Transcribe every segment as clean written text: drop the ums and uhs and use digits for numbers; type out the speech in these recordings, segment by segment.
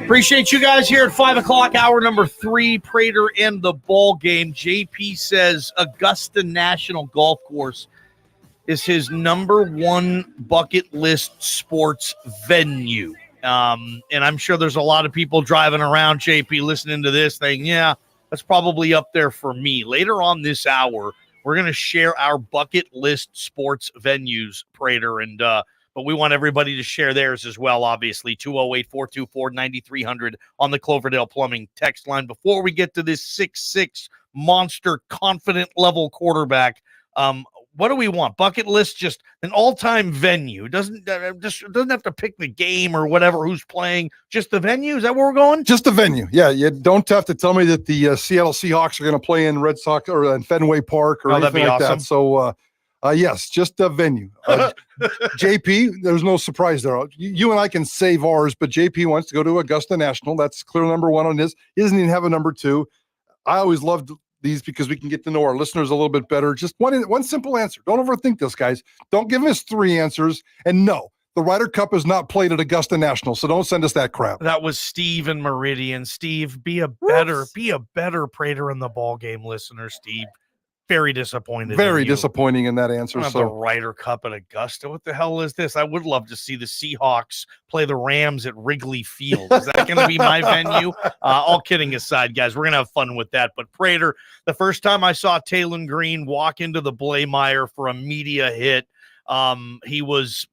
Appreciate you guys here at 5 o'clock, hour number 3, Prater and the ball game. JP says Augusta National Golf Course is his number one bucket list sports venue. And I'm sure there's a lot of people driving around, JP, listening to this thing. Yeah, that's probably up there for me. Later on this hour, we're going to share our bucket list sports venues, Prater, and but we want everybody to share theirs as well, obviously. 208-424-9300 on the Cloverdale Plumbing text line. Before we get to this 6'6" monster confident level quarterback, what do we want? Bucket list, just an all-time venue. Doesn't have to pick the game or whatever, who's playing. Just the venue? Is that where we're going? Just the venue. Yeah, you don't have to tell me that the Seattle Seahawks are going to play in Red Sox or in Fenway Park or anything like awesome. That. So, yes, just a venue. JP, there's no surprise there. You and I can save ours, but JP wants to go to Augusta National. That's clear number one on his. He doesn't even have a number two. I always loved these because we can get to know our listeners a little bit better. Just one simple answer. Don't overthink this, guys. Don't give us 3 answers. And no, the Ryder Cup is not played at Augusta National, so don't send us that crap. That was Steve and Meridian. Steve, be a better Prater in the ball game listener, Steve. Very disappointed. Very disappointing in that answer. So the Ryder Cup at Augusta. What the hell is this? I would love to see the Seahawks play the Rams at Wrigley Field. Is that going to be my venue? All kidding aside, guys, we're going to have fun with that. But Prater, the first time I saw Taylen Green walk into the Blameyer for a media hit, he was,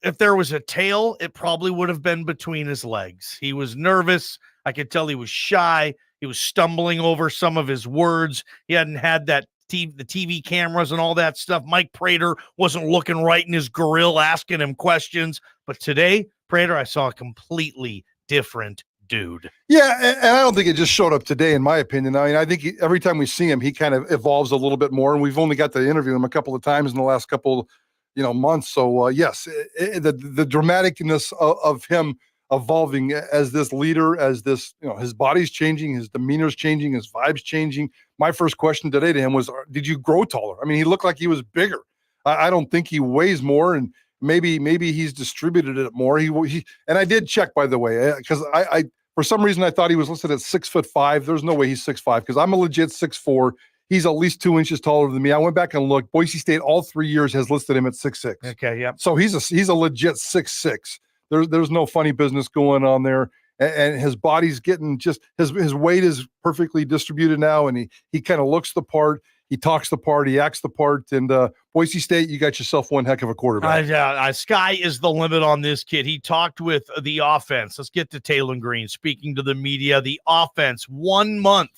if there was a tail, it probably would have been between his legs. He was nervous. I could tell he was shy. He was stumbling over some of his words. He hadn't had the TV cameras and all that stuff. Mike Prater wasn't looking right in his grill, asking him questions. But today, Prater, I saw a completely different dude. Yeah, and I don't think it just showed up today, in my opinion. I mean, I think every time we see him, he kind of evolves a little bit more. And we've only got to interview him a couple of times in the last couple, months. So yes, the dramaticness of him evolving as this leader, as this, his body's changing, his demeanor's changing, his vibe's changing. My first question today to him was, did you grow taller? I mean, he looked like he was bigger. I don't think he weighs more, and maybe he's distributed it more. He and I did check, by the way, because I for some reason I thought he was listed at 6'5". There's no way he's 6'5" because I'm a legit 6'4". He's at least 2 inches taller than me. I went back and looked. Boise State all 3 years has listed him at 6'6". Okay, yeah. So he's a legit 6'6". There's no funny business going on there, and his body's getting just his weight is perfectly distributed now, and he kind of looks the part, he talks the part, he acts the part, and Boise State, you got yourself one heck of a quarterback. Sky is the limit on this kid. He talked with the offense. Let's get to Taylen Green speaking to the media. The offense 1 month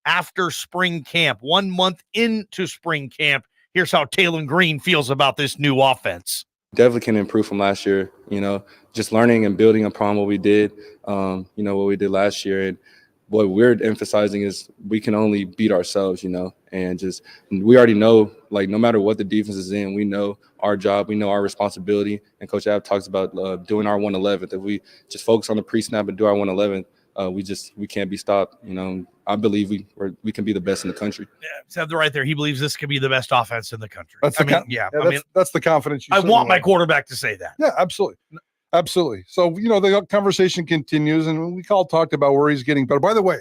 after spring camp, 1 month into spring camp. Here's how Taylen Green feels about this new offense. Definitely can improve from last year, just learning and building upon what we did, what we did last year. And what we're emphasizing is we can only beat ourselves, and just we already know, like, no matter what the defense is in, we know our job, we know our responsibility. And Coach Ab talks about doing our 111th. If we just focus on the pre-snap and do our 111th, we can't be stopped. I believe we can be the best in the country. Yeah, said right there. He believes this could be the best offense in the country. That's the confidence. I want my quarterback to say that. Yeah, absolutely. Absolutely. So, the conversation continues, and we all talked about where he's getting better. By the way,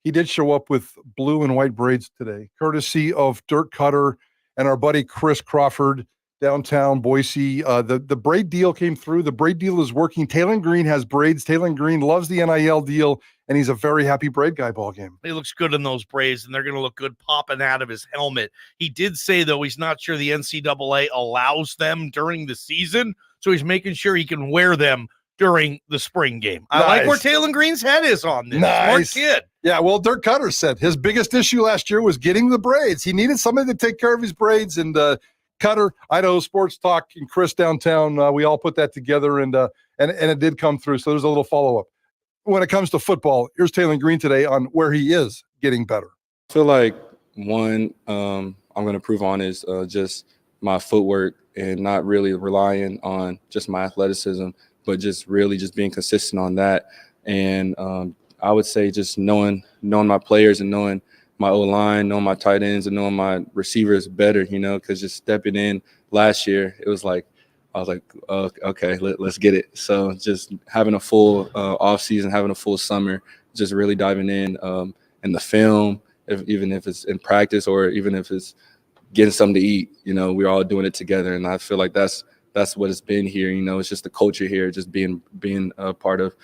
he did show up with blue and white braids today, courtesy of Dirk Cutter and our buddy Chris Crawford, downtown Boise. The braid deal came through. The braid deal is working. Taylen Green has braids. Taylen Green loves the NIL deal, and he's a very happy braid guy. Ball game. He looks good in those braids, and they're going to look good popping out of his helmet. He did say, though, he's not sure the NCAA allows them during the season, so he's making sure he can wear them during the spring game. I like where Taylen Green's head is on this. Nice. Smart kid. Yeah, well, Dirk Cutter said his biggest issue last year was getting the braids. He needed somebody to take care of his braids, and Cutter, Idaho Sports Talk, and Chris downtown, we all put that together, and it did come through. So there's a little follow-up. When it comes to football, here's Taylen Green today on where he is getting better. I feel like one I'm going to improve on is just my footwork and not really relying on just my athleticism, but just really just being consistent on that. And I would say just knowing my players and knowing my O-line, knowing my tight ends, and knowing my receivers better, because just stepping in last year, it was like, I was like, okay, let's get it. So just having a full off season, having a full summer, just really diving in the film, even if it's in practice or even if it's getting something to eat, we're all doing it together. And I feel like that's what it's been here. It's just the culture here, just being a part of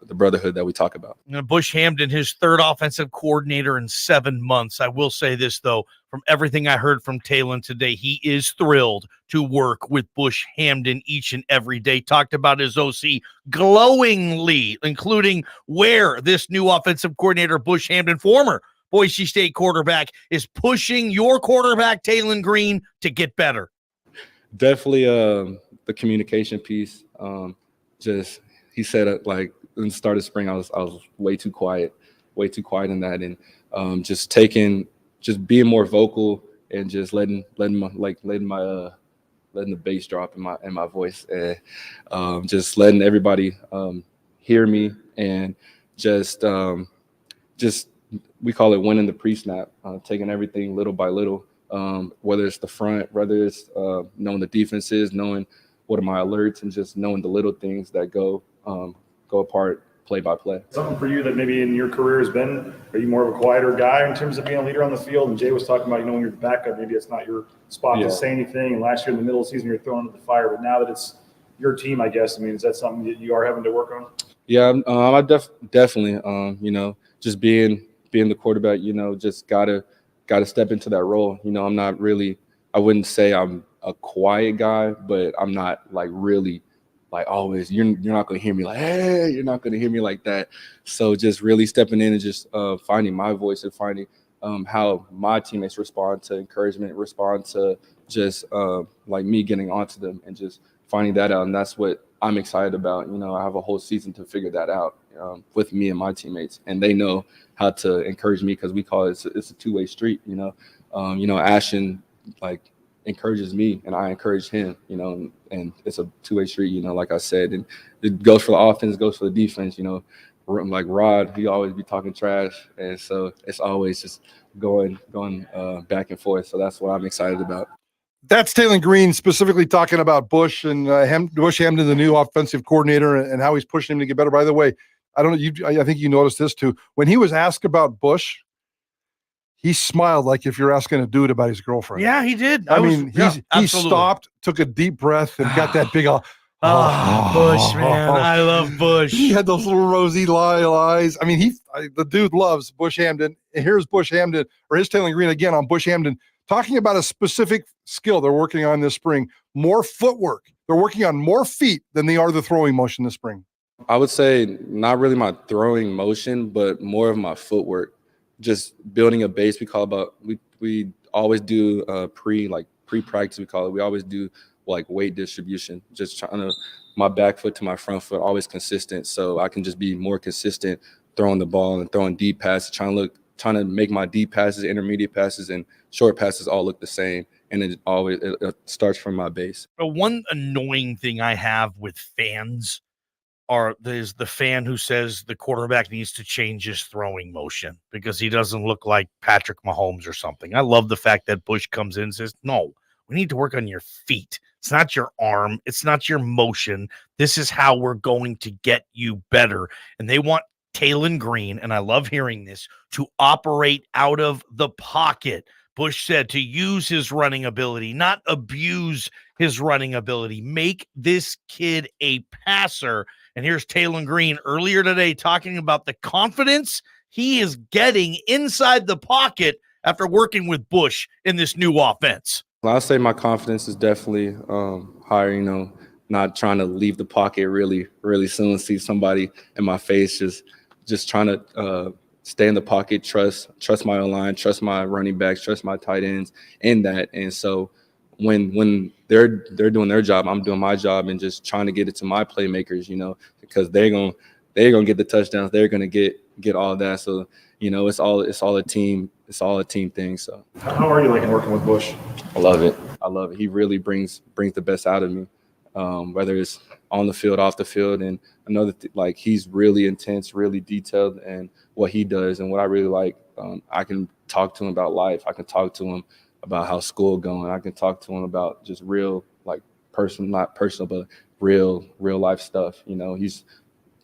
the brotherhood that we talk about. Bush Hamdan, his third offensive coordinator in 7 months. I will say this, though, from everything I heard from Taylen today, he is thrilled to work with Bush Hamdan each and every day. Talked about his OC glowingly, including where this new offensive coordinator, Bush Hamdan, former Boise State quarterback, is pushing your quarterback, Taylen Green, to get better. Definitely the communication piece. He said like in the start of spring, I was way too quiet in that, and just being more vocal and just letting the bass drop in my voice, and just letting everybody hear me, and just we call it winning the pre-snap, taking everything little by little, whether it's the front, whether it's knowing the defenses, knowing what are my alerts, and just knowing the little things that go apart play by play. Something for you that maybe in your career has been, are you more of a quieter guy in terms of being a leader on the field? And Jay was talking about, when you're the backup, maybe it's not your spot to say anything. And last year in the middle of the season, you're thrown into the fire. But now that it's your team, I guess, is that something that you are having to work on? Yeah, I definitely, just being the quarterback, just gotta step into that role. I'm not really, I wouldn't say I'm a quiet guy, but I'm not like really like always, you're not going to hear me like, hey, you're not going to hear me like that. So just really stepping in and just finding my voice and finding how my teammates respond to encouragement, respond to just like me getting onto them, and just finding that out. And that's what I'm excited about. I have a whole season to figure that out with me and my teammates, and they know how to encourage me, because we call it, it's a two-way street. Ashton like encourages me and I encourage him, and it's a two-way street, like I said, and it goes for the offense, goes for the defense. Like Rod, he always be talking trash, and so it's always just going back and forth. So that's what I'm excited about. That's Taylen Green specifically talking about Bush and Bush Hamdan, the new offensive coordinator, and how he's pushing him to get better. By the way, I think you noticed this too. When he was asked about Bush, he smiled like if you're asking a dude about his girlfriend. Yeah, he did. He stopped, took a deep breath, and got that big. Bush, man, I love Bush. He had those little rosy eyes. The dude loves Bush Hamdan. And here's Bush Hamdan, or here's Taylen Green again on Bush Hamdan, talking about a specific skill they're working on this spring: more footwork. They're working on more feet than they are the throwing motion this spring. I would say not really my throwing motion, but more of my footwork. Just building a base. We always do pre-practice, we call it. We always do like weight distribution, just trying to my back foot to my front foot, always consistent, so I can just be more consistent throwing the ball and throwing deep passes, trying to make my deep passes, intermediate passes, and short passes all look the same. And it starts from my base. One annoying thing I have with fans there's the fan who says the quarterback needs to change his throwing motion because he doesn't look like Patrick Mahomes or something. I love the fact that Bush comes in and says, no, we need to work on your feet. It's not your arm. It's not your motion. This is how we're going to get you better. And they want Taylen Green, and I love hearing this, to operate out of the pocket. Bush said to use his running ability, not abuse his running ability. Make this kid a passer. And here's Taylen Green earlier today talking about the confidence he is getting inside the pocket after working with Bush in this new offense. I'll say my confidence is definitely higher, not trying to leave the pocket really, really soon, see somebody in my face, just trying to stay in the pocket, trust my O-line, trust my running backs, trust my tight ends in that. And so when they're doing their job, I'm doing my job, and just trying to get it to my playmakers, because they're gonna get the touchdowns, they're gonna get all that. So it's all a team thing. So how are you liking working with Bush? I love it. He really brings the best out of me, whether it's on the field, off the field. And another he's really intense, really detailed, and what he does, and what I really like. I can talk to him about life. I can talk to him about how school going. I can talk to him about just real not personal, but real life stuff. You know,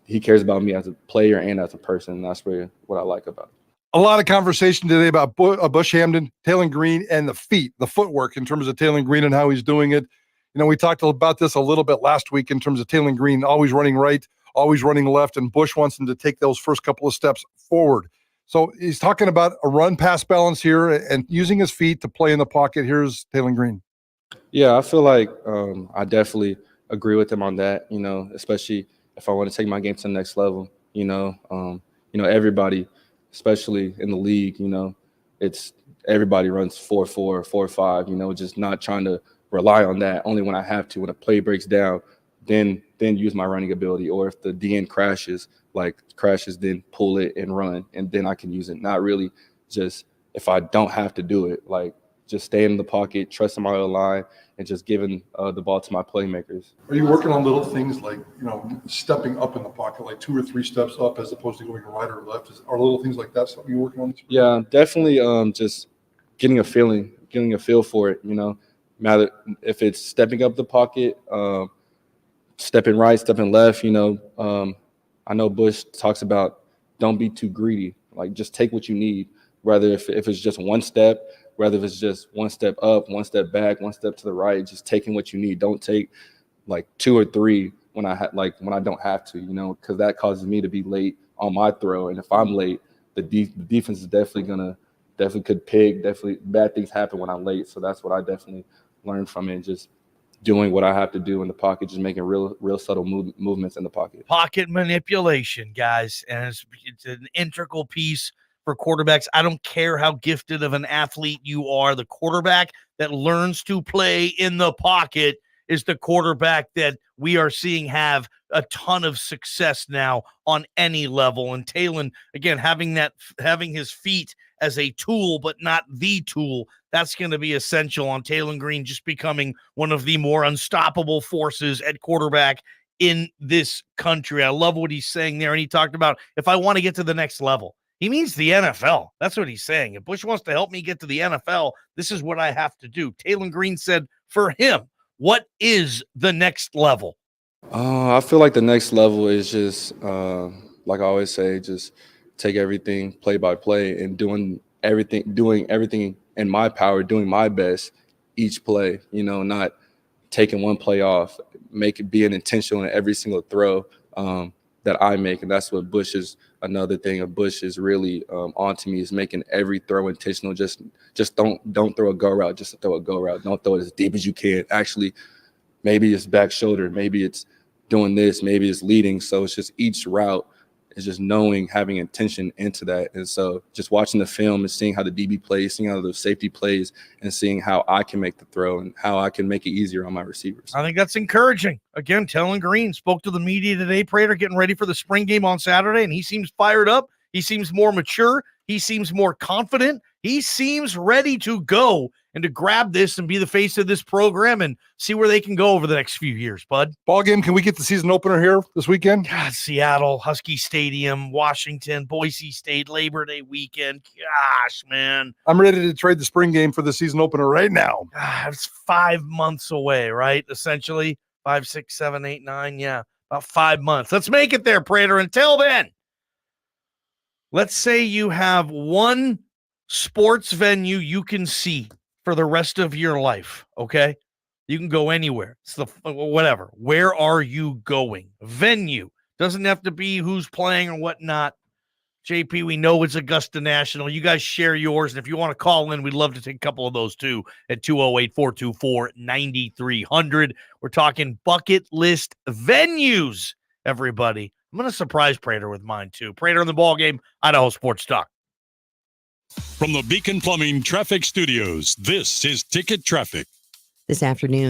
he cares about me as a player and as a person. And that's really what I like about it. A lot of conversation today about Bush Hamdan, Taylen Green, and the footwork in terms of Taylen Green and how he's doing it. You know, we talked about this a little bit last week in terms of Taylen Green always running right, always running left, and Bush wants him to take those first couple of steps forward. So he's talking about a run-pass balance here and using his feet to play in the pocket. Here's Taylen Green. Yeah, I feel like I definitely agree with him on that, you know, especially if I want to take my game to the next level. You know, everybody, especially in the league, you know, it's everybody runs 4-4, 4-5, you know, just not trying to rely on that only when I have to. When a play breaks down, then use my running ability. Or if the DN crashes, then pull it and run, and then I can use it. Not really just if I don't have to do it, like just stay in the pocket, trusting my line, and just giving the ball to my playmakers. Are you working on little things like, you know, stepping up in the pocket, like 2 or 3 steps up as opposed to going right or left? Are little things like that something you're working on? Yeah, definitely just getting a feel for it, you know, matter if it's stepping up the pocket, stepping right, stepping left, you know. I know Bush talks about don't be too greedy, like just take what you need, rather if it's just one step, rather if it's just one step up, one step back, one step to the right, just taking what you need. Don't take like 2 or 3 when I don't have to, you know, because that causes me to be late on my throw. And if I'm late, the defense is definitely could pick, definitely bad things happen when I'm late. So that's what I definitely learned from it, just doing what I have to do in the pocket, just making real subtle movements in the pocket. Pocket manipulation, guys, and it's an integral piece for quarterbacks. I don't care how gifted of an athlete you are. The quarterback that learns to play in the pocket is the quarterback that we are seeing have a ton of success now on any level. And Taylen, again, having his feet as a tool, but not the tool, that's going to be essential on Taylen Green just becoming one of the more unstoppable forces at quarterback in this country. I love what he's saying there. And he talked about, if I want to get to the next level, he means the NFL. That's what he's saying. If Bush wants to help me get to the NFL, this is what I have to do. Taylen Green said for him, what is the next level? I feel like the next level is just, like I always say, just take everything play by play and doing everything in my power, doing my best each play, you know, not taking one play off, being intentional in every single throw that I make. And that's what Bush is, another thing of Bush is really on to me, is making every throw intentional. Just don't throw a go route, just throw a go route. Don't throw it as deep as you can. Actually, maybe it's back shoulder, maybe it's doing this, maybe it's leading. So it's just each route is just knowing, having intention into that. And so just watching the film and seeing how the DB plays, seeing how the safety plays, and seeing how I can make the throw and how I can make it easier on my receivers. I think that's encouraging. Again, Taylen Green spoke to the media today, Prater, getting ready for the spring game on Saturday, and he seems fired up. He seems more mature. He seems more confident. He seems ready to go and to grab this and be the face of this program and see where they can go over the next few years, bud. Ballgame, can we get the season opener here this weekend? God, Seattle, Husky Stadium, Washington, Boise State, Labor Day weekend. Gosh, man. I'm ready to trade the spring game for the season opener right now. It's 5 months away, right? Essentially 5, 6, 7, 8, 9. Yeah, about 5 months. Let's make it there, Prater. Until then, let's say you have one sports venue you can see for the rest of your life, okay? You can go anywhere. It's whatever. Where are you going? Venue. Doesn't have to be who's playing or whatnot. JP, we know it's Augusta National. You guys share yours. And if you want to call in, we'd love to take a couple of those too at 208-424-9300. We're talking bucket list venues, everybody. I'm going to surprise Prater with mine too. Prater in the Ballgame, Idaho Sports Talk. From the Beacon Plumbing Traffic Studios, this is Ticket Traffic. This afternoon,